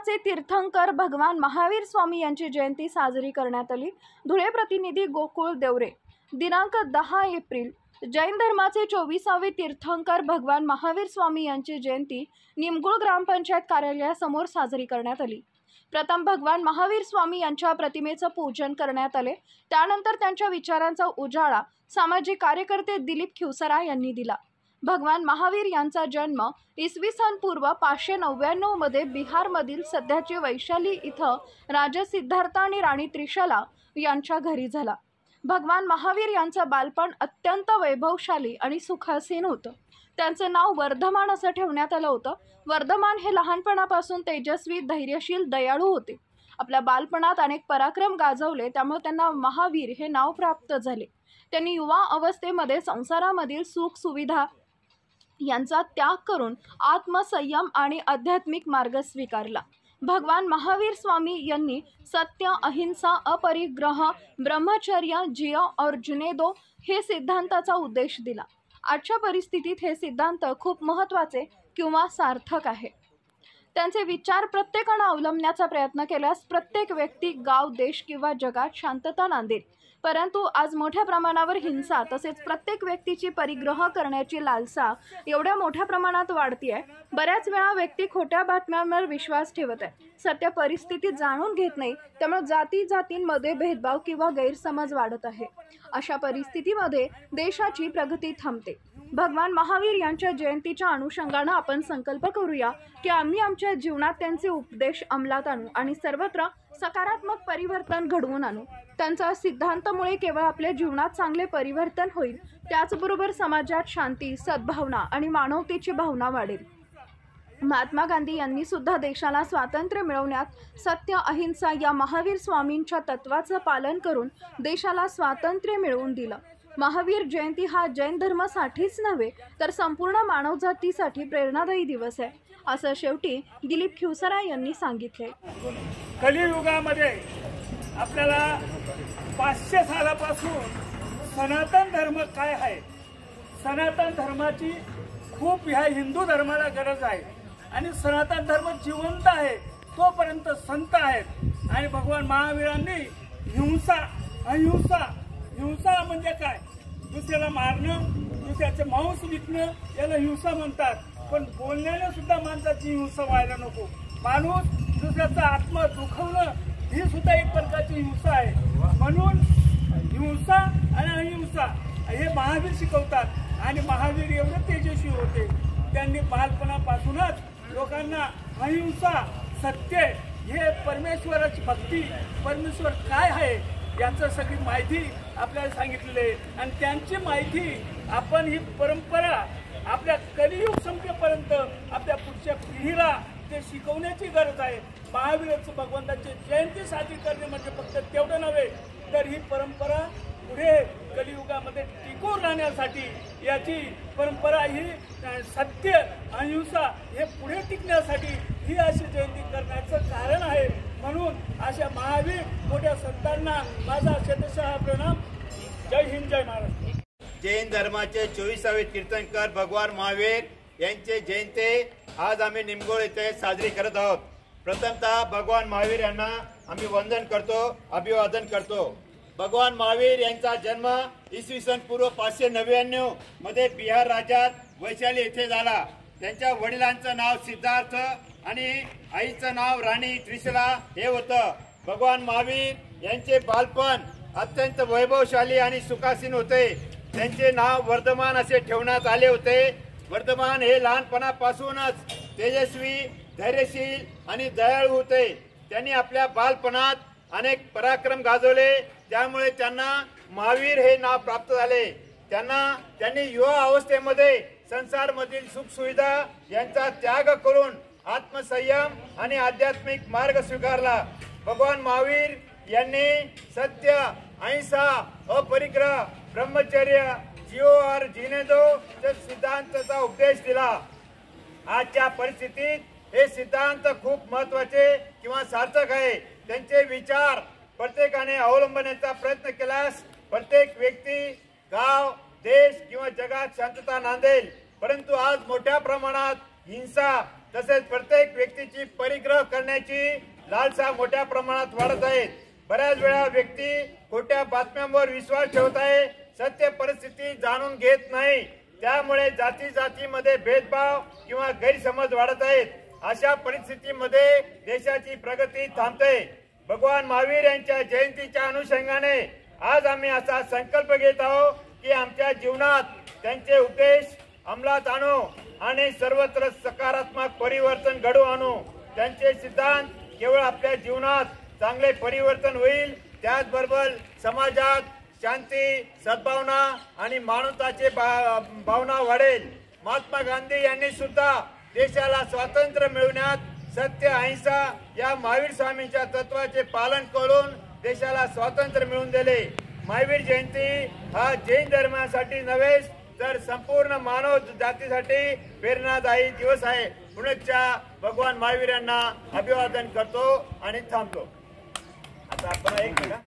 धर्माचे तीर्थंकर भगवान महावीर स्वामी यांची जयंती साजरी करण्यात आली। धुळे प्रतिनिधी गोकुळ देवरे। दिनांक 10 एप्रिल जैन धर्माचे 24वे तीर्थंकर भगवान महावीर स्वामी यांची जयंती निमगुळ ग्रामपंचायत कार्यालयासमोर साजरी करण्यात आली। प्रथम भगवान महावीर स्वामी यांच्या प्रतिमेचं पूजन करण्यात आले। त्यानंतर त्यांच्या विचारांचा उजाळा सामाजिक कार्यकर्ते दिलीप खिवसरा यांनी दिला। भगवान महावीर यांचा जन्म इसवी सन पूर्व 599 मध्ये बिहारमधील सध्याची वैशाली इथं राजा सिद्धार्थ आणि राणी त्रिशला यांच्या घरी झाला। भगवान महावीर यांचं बालपण अत्यंत वैभवशाली आणि सुखासीन होतं। त्यांचं नाव वर्धमान असं ठेवण्यात आलं होतं। वर्धमान हे लहानपणापासून तेजस्वी, धैर्यशील, दयाळू होते। आपल्या बालपणात अनेक पराक्रम गाजवले, त्यामुळे त्यांना महावीर हे नाव प्राप्त झाले। त्यांनी युवा अवस्थेमध्ये संसारामधील सुख सुविधा यांचा त्याग करून आत्मसंयम आणि आध्यात्मिक मार्ग स्वीकारला। भगवान महावीर स्वामी यांनी सत्य, अहिंसा, अपरिग्रह, ब्रह्मचर्य, जियो और जीने दो हे सिद्धांताचा उपदेश दिला। आजच्या परिस्थितीत हे सिद्धांत खूप महत्त्वाचे किंवा सार्थक आहे। त्यांचे विचार प्रत्येकाने अवलंबण्याचा प्रयत्न केल्यास प्रत्येक व्यक्ती, गाव, देश किंवा जगात शांतता नांदेल। परंतु आज मोठ्या प्रमाणावर हिंसा तसेच प्रत्येक व्यक्तीची परिग्रह करण्याची लालसा एवढ्या मोठ्या प्रमाणात वाढतीये। बऱ्याच वेळा व्यक्ती खोट्या बातम्यांवर विश्वास ठेवत आहे, सत्य परिस्थिती जाणून घेत नाही, त्यामुळे जातींमध्ये भेदभाव किंवा गैरसमज वाढत आहे। अशा परिस्थितीमध्ये देशाची प्रगती थांबते। भगवान महावीर यांच्या जयंतीच्या अनुषंगाने आपण संकल्प करूया की आम्ही आमच्या जीवनात त्यांचे उपदेश अंमलात आणू आणि सर्वत्र सकारात्मक परिवर्तन घडवून आणू। त्यांच्या सिद्धांतामुळे केवळ आपल्या जीवनात चांगले परिवर्तन होईल, त्याचबरोबर समाजात शांती, सद्भावना आणि मानवतेची भावना वाढेल। महात्मा गांधी यांनी सुद्धा देशाला स्वातंत्र्य मिळवण्यात सत्य, अहिंसा या महावीर स्वामींच्या तत्वाचं पालन करून देशाला स्वातंत्र्य मिळवून दिलं। महावीर जयंती हा जैन धर्मासाठीच नव्हे तर संपूर्ण मानवजातीसाठी प्रेरणादायी दिवस आहे, असं शेवटी दिलीप खिवसरा यांनी सांगितले। कलियुगामध्ये आपल्याला 500 सालापासून सनातन धर्म काय आहे, सनातन धर्माची खूप ह्या हिंदू धर्माला गरज आहे आणि सनातन धर्म जिवंत आहे तोपर्यंत संत आहेत। आणि भगवान महावीरांनी हिंसा, अहिंसा, हिंसा म्हणजे काय, दुसऱ्याला मारणं, दुसऱ्याचे मांस विकणं याला हिंसा म्हणतात। पण बोलण्याने सुद्धा माणसाची हिंसा व्हायला नको। माणूस दुसऱ्याचा आत्मा दुखवणं ही सुद्धा एक प्रकारची हिंसा आहे। म्हणून हिंसा आणि अहिंसा हे महावीर शिकवतात आणि महावीर एवढे तेजस्वी होते, त्यांनी बालपणापासूनच लोकांना अहिंसा, सत्य हे परमेश्वराची भक्ती, परमेश्वर काय आहे याचं सगळी माहिती आपल्याला सांगितलेली आहे। आणि त्यांची माहिती आपण ही परंपरा आपल्या कलियुग संपेपर्यंत आपल्या पुढच्या पिढीला ते शिकवण्याची गरज आहे। महावीराचं भगवंताची जयंती साजरी करणे म्हणजे फक्त तेवढं नव्हे तर ही परंपरा पुढे कलियुगामध्ये टिकून राहण्यासाठी याची परंपरा ही सत्य, अहिंसा हे पुढे टिकण्यासाठी ही अशी जयंती करण्याचं कारण आहे। म्हणून अशा महावीर मोठ्या संतांना माझा शतशः प्रणाम। जय हिंद, जय महाराष्ट्र। जैन धर्माचे 24वे तीर्थंकर भगवान महावीर यांचे जयंती आज आम्ही निमगुळ येथे साजरी करत आहोत। प्रथमतः भगवान महावीर यांना आम्ही वंदन करतो, अभिवादन करतो। भगवान महावीर यांचा जन्म इसवी सन पूर्व 599 मध्ये बिहार राज्यात वैशाली येथे झाला। त्यांच्या वडिलांचं नाव सिद्धार्थ आणि आईचं नाव राणी त्रिशला हे होतं। भगवान महावीर यांचे बालपण अत्यंत वैभवशाली आणि सुखासीन होते। त्यांचे नाव वर्धमान असे ठेवण्यात आले होते। वर्धमान हे लहानपणापासूनच तेजस्वी, धैर्यशील आणि दयाळू होते। त्यांनी आपल्या बालपणात अनेक पराक्रम गाजवले, त्यामुळे त्यांना महावीर हे नाव प्राप्त झाले। त्यांनी युवा अवस्थेमध्ये संसारमधील सुख सुविधा यांचा त्याग करून आत्मसंयम आणि आध्यात्मिक मार्ग स्वीकारला। भगवान महावीर यांनी सत्य, अहिंसा, अपरिग्रह, ब्रह्मचर्य, जियो और जीने दो या सिद्धांताचा उपदेश दिला। आजच्या परिस्थितीत हे सिद्धांत खूप महत्त्वाचे किंवा सार्थक आहे। त्यांचे विचार प्रत्येकाने अवलंबण्याचा प्रयत्न केल्यास प्रत्येक व्यक्ती, गाव, देश किंवा जगात शांतता नांदेल। परंतु आज मोठ्या प्रमाणात हिंसा, तसेच प्रत्येक व्यक्तीची परिग्रह करण्याची लालसा मोठ्या प्रमाणात वाढत आहे. बऱ्याच वेळा व्यक्ती खोट्या बातम्यांवर विश्वास ठेवत आहे, सत्य परिस्थिती जाणून घेत नाही. त्यामुळे जाती जातीमध्ये भेदभाव किंवा गैरसमज वाढत आहेत. अशा परिस्थितीमध्ये देशाची प्रगती थांबते. भगवान महावीर यांच्या जयंतीच्या अनुषंगाने आज आम्ही असा संकल्प घेत आहोत की आमच्या जीवनात त्यांचे उपदेश अंमलात आणू आणि सर्वत्र सकारात्मक परिवर्तन घडवून आणू. त्यांचे सिद्धांत केवळ आपल्या जीवनात चांगले परिवर्तन होईल, त्याचबरोबर समाजात शांती, सद्भावना आणि मानवताची भावना वाढेल. महात्मा गांधी यांनी सुद्धा देशाला स्वातंत्र्य मिळवण्यात सत्य, अहिंसा या महावीर स्वामींच्या तत्वाचे पालन करून देशाला स्वातंत्र्य मिळवून दिले. महावीर जयंती हा जैन धर्मासाठी नव्हे तर संपूर्ण मानव जातीसाठी प्रेरणादायी दिवस आहे. पुण्याच्या भगवान महावीर यांना अभिवादन करतो आणि थांबतो. आता आपण एक